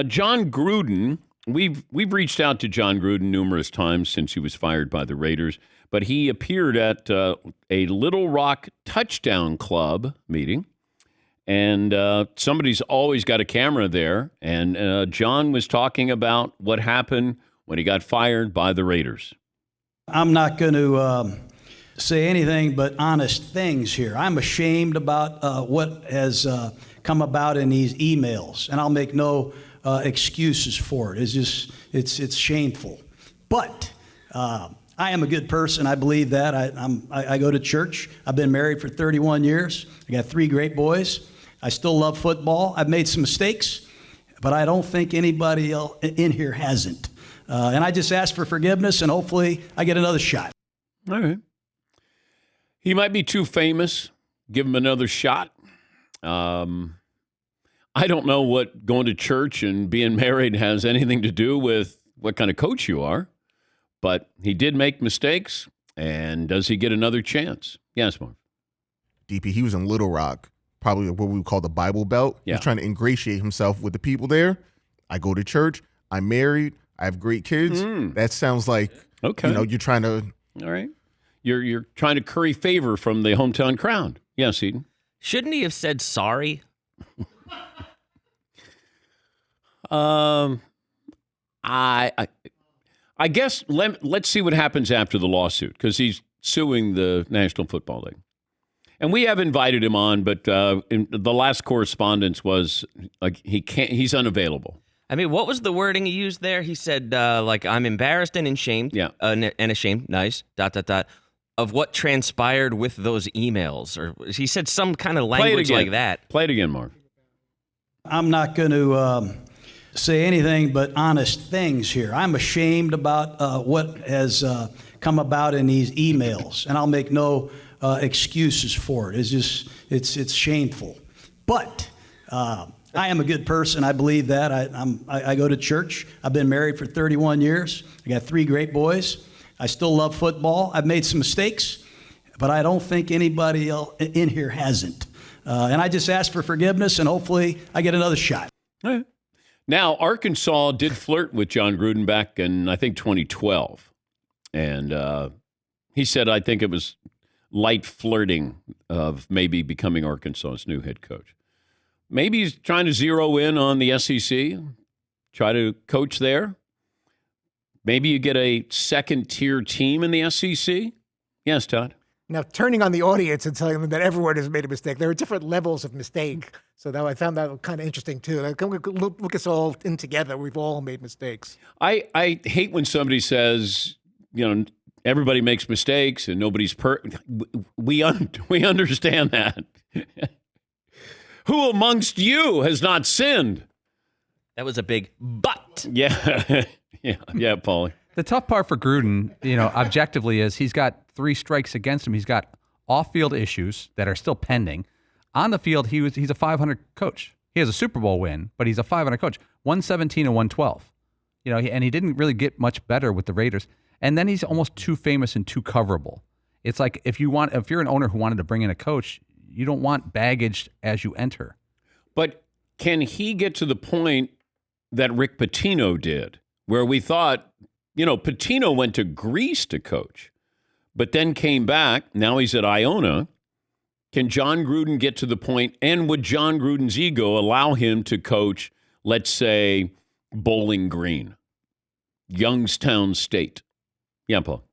John Gruden, we've reached out to John Gruden numerous times since he was fired by the Raiders, but he appeared at a Little Rock Touchdown Club meeting, and somebody's always got a camera there, and John was talking about what happened when he got fired by the Raiders. I'm not going to say anything but honest things here. I'm ashamed about what has come about in these emails, and I'll make no excuses for it. It's shameful. But I am a good person. I believe that. I go to church. I've been married for 31 years. I got 3 great boys. I still love football. I've made some mistakes, but I don't think anybody else in here hasn't. And I just ask for forgiveness, and hopefully I get another shot. All right. He might be too famous. Give him another shot. I don't know what going to church and being married has anything to do with what kind of coach you are, but he did make mistakes, and does he get another chance? Yes, Mark. DP, he was in Little Rock, probably what we would call the Bible Belt. Yeah. He's trying to ingratiate himself with the people there. I go to church. I'm married. I have great kids. That sounds like, okay. You're trying to. All right. You're trying to curry favor from the hometown crowd. Yes, Eden. Shouldn't he have said sorry? I guess let's see what happens after the lawsuit, because he's suing the National Football League. And we have invited him on, but in the last correspondence was like he's unavailable. I mean, what was the wording he used there? He said, I'm embarrassed and ashamed. Yeah. And ashamed, nice, ... of what transpired with those emails. Or he said some kind of language like that. Play it again, Mark. I'm not going to say anything but honest things here. I'm ashamed about what has come about in these emails, and I'll make no excuses for it. It's shameful. But I am a good person. I believe that. I go to church. I've been married for 31 years. I got 3 great boys. I still love football. I've made some mistakes, but I don't think anybody else in here hasn't. And I just ask for forgiveness, and hopefully I get another shot. All right. Now, Arkansas did flirt with John Gruden back in, I think, 2012. And he said, I think it was light flirting of maybe becoming Arkansas's new head coach. Maybe he's trying to zero in on the SEC, try to coach there. Maybe you get a second-tier team in the SEC. Yes, Todd? Now, turning on the audience and telling them that everyone has made a mistake. There are different levels of mistake. So that I found that kind of interesting, too. Like, look us all in together. We've all made mistakes. I hate when somebody says, everybody makes mistakes and nobody's perfect. We understand that. Who amongst you has not sinned? That was a big but. Yeah. Yeah, Paulie. The tough part for Gruden, objectively, is he's got 3 strikes against him. He's got off-field issues that are still pending. On the field, he's a 500 coach. He has a Super Bowl win, but he's a 500 coach. 117 and 112. And he didn't really get much better with the Raiders. And then he's almost too famous and too coverable. It's like if you're an owner who wanted to bring in a coach, you don't want baggage as you enter. But can he get to the point that Rick Pitino did, where we thought, Pitino went to Greece to coach, but then came back. Now he's at Iona. Can John Gruden get to the point, and would John Gruden's ego allow him to coach, let's say, Bowling Green, Youngstown State? Yeah, Paul.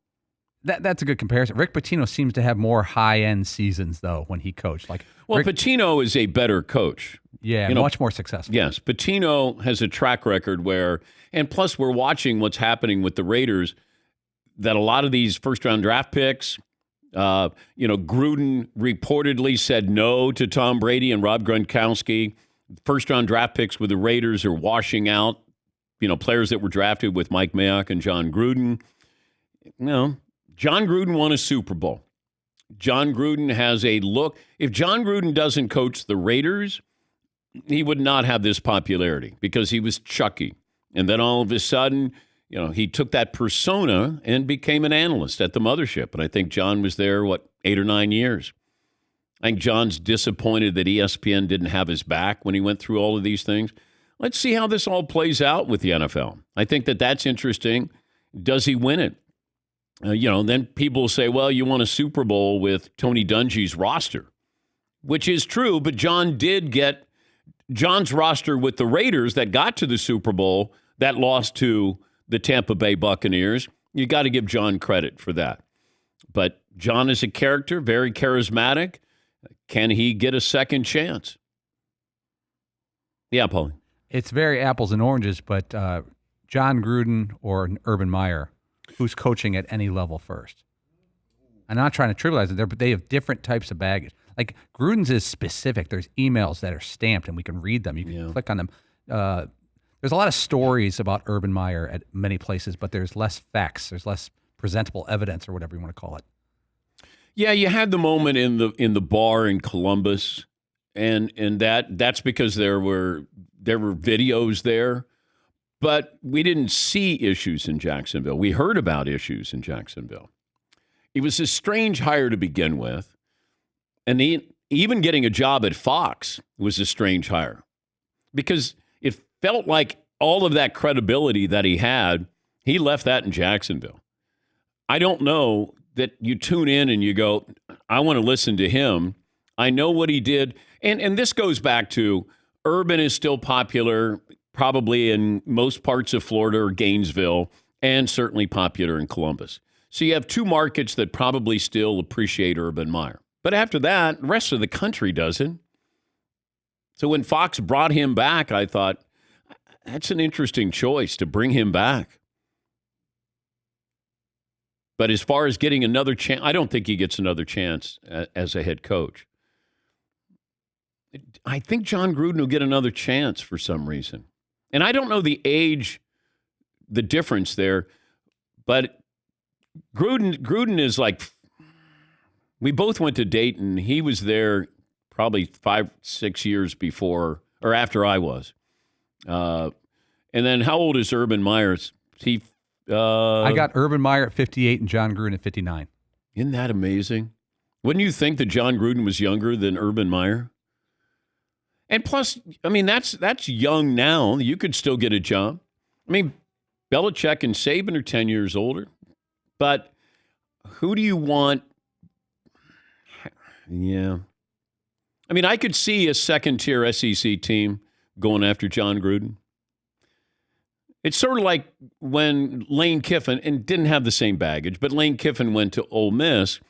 That's a good comparison. Rick Pitino seems to have more high-end seasons, though, when he coached. Pitino is a better coach. Yeah, much more successful. Yes, Pitino has a track record where, and plus we're watching what's happening with the Raiders, that a lot of these first-round draft picks, Gruden reportedly said no to Tom Brady and Rob Gronkowski. First-round draft picks with the Raiders are washing out, players that were drafted with Mike Mayock and John Gruden. John Gruden won a Super Bowl. John Gruden has a look. If John Gruden doesn't coach the Raiders, he would not have this popularity because he was Chucky. And then all of a sudden, he took that persona and became an analyst at the mothership. And I think John was there, 8 or 9 years. I think John's disappointed that ESPN didn't have his back when he went through all of these things. let's see how this all plays out with the NFL. I think that's interesting. Does he win it? Then people say, well, you won a Super Bowl with Tony Dungy's roster, which is true, but John did get John's roster with the Raiders that got to the Super Bowl that lost to the Tampa Bay Buccaneers. You got to give John credit for that. But John is a character, very charismatic. Can he get a second chance? Yeah, Paulie. It's very apples and oranges, but John Gruden or Urban Meyer, who's coaching at any level first? I'm not trying to trivialize it, but they have different types of baggage. Like Gruden's is specific. There's emails that are stamped, and we can read them. You can click on them. There's a lot of stories about Urban Meyer at many places, but there's less facts. There's less presentable evidence, or whatever you want to call it. Yeah, you had the moment in the bar in Columbus, and that's because there were videos there. But we didn't see issues in Jacksonville. We heard about issues in Jacksonville. It was a strange hire to begin with. And even getting a job at Fox was a strange hire because it felt like all of that credibility that he had, he left that in Jacksonville. I don't know that you tune in and you go, I want to listen to him. I know what he did. And this goes back to Urban is still popular probably in most parts of Florida or Gainesville, and certainly popular in Columbus. So you have two markets that probably still appreciate Urban Meyer. But after that, the rest of the country doesn't. So when Fox brought him back, I thought, that's an interesting choice to bring him back. But as far as getting another chance, I don't think he gets another chance as a head coach. I think John Gruden will get another chance for some reason. And I don't know the difference there, but Gruden is like, we both went to Dayton. He was there probably 5-6 years before or after I was. And then how old is Urban Meyer? I got Urban Meyer at 58 and John Gruden at 59. Isn't that amazing? Wouldn't you think that John Gruden was younger than Urban Meyer? And plus, I mean, that's young now. You could still get a job. I mean, Belichick and Saban are 10 years older. But who do you want? Yeah. I mean, I could see a second-tier SEC team going after John Gruden. It's sort of like when Lane Kiffin, and didn't have the same baggage, but Lane Kiffin went to Ole Miss.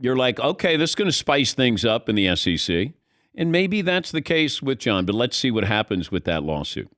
You're like, okay, this is going to spice things up in the SEC. And maybe that's the case with John, but let's see what happens with that lawsuit.